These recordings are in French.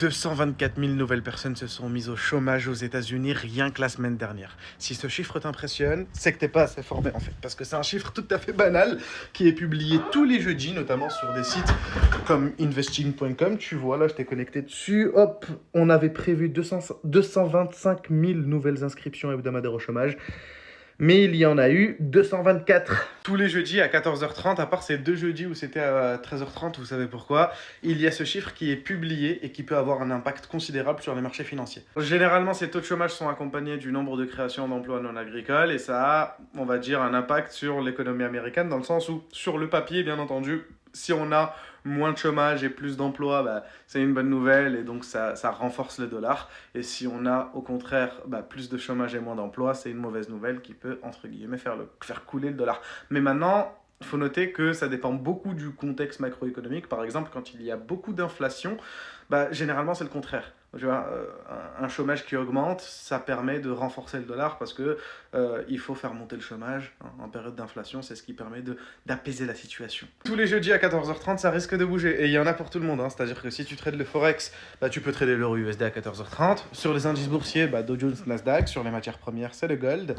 224 000 nouvelles personnes se sont mises au chômage aux États-Unis rien que la semaine dernière. Si ce chiffre t'impressionne, c'est que t'es pas assez formé en fait, parce que c'est un chiffre tout à fait banal qui est publié tous les jeudis, notamment sur des sites comme investing.com. Tu vois, là, je t'ai connecté dessus. Hop, on avait prévu 225 000 nouvelles inscriptions hebdomadaires au chômage. Mais il y en a eu 224. Tous les jeudis à 14h30, à part ces deux jeudis où c'était à 13h30, vous savez pourquoi, il y a ce chiffre qui est publié et qui peut avoir un impact considérable sur les marchés financiers. Généralement, ces taux de chômage sont accompagnés du nombre de créations d'emplois non agricoles et ça a, on va dire, un impact sur l'économie américaine dans le sens où, sur le papier, bien entendu, si on a moins de chômage et plus d'emplois, c'est une bonne nouvelle et donc ça renforce le dollar. Et si on a au contraire plus de chômage et moins d'emplois, c'est une mauvaise nouvelle qui peut, entre guillemets, faire couler le dollar. Mais maintenant, il faut noter que ça dépend beaucoup du contexte macroéconomique. Par exemple, quand il y a beaucoup d'inflation, généralement c'est le contraire. Tu vois, un chômage qui augmente, ça permet de renforcer le dollar parce que il faut faire monter le chômage en période d'inflation, c'est ce qui permet d'apaiser la situation. Tous les jeudis à 14h30, ça risque de bouger et il y en a pour tout le monde. C'est-à-dire que si tu trades le Forex, tu peux trader l'euro USD à 14h30. Sur les indices boursiers, Dow Jones, Nasdaq. Sur les matières premières, c'est le gold.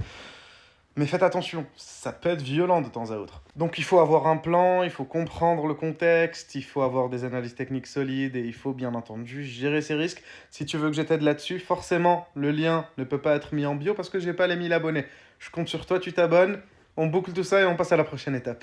Mais faites attention, ça peut être violent de temps à autre. Donc il faut avoir un plan, il faut comprendre le contexte, il faut avoir des analyses techniques solides et il faut bien entendu gérer ses risques. Si tu veux que je t'aide là-dessus, forcément, le lien ne peut pas être mis en bio parce que j'ai pas les 1000 abonnés. Je compte sur toi, tu t'abonnes, on boucle tout ça et on passe à la prochaine étape.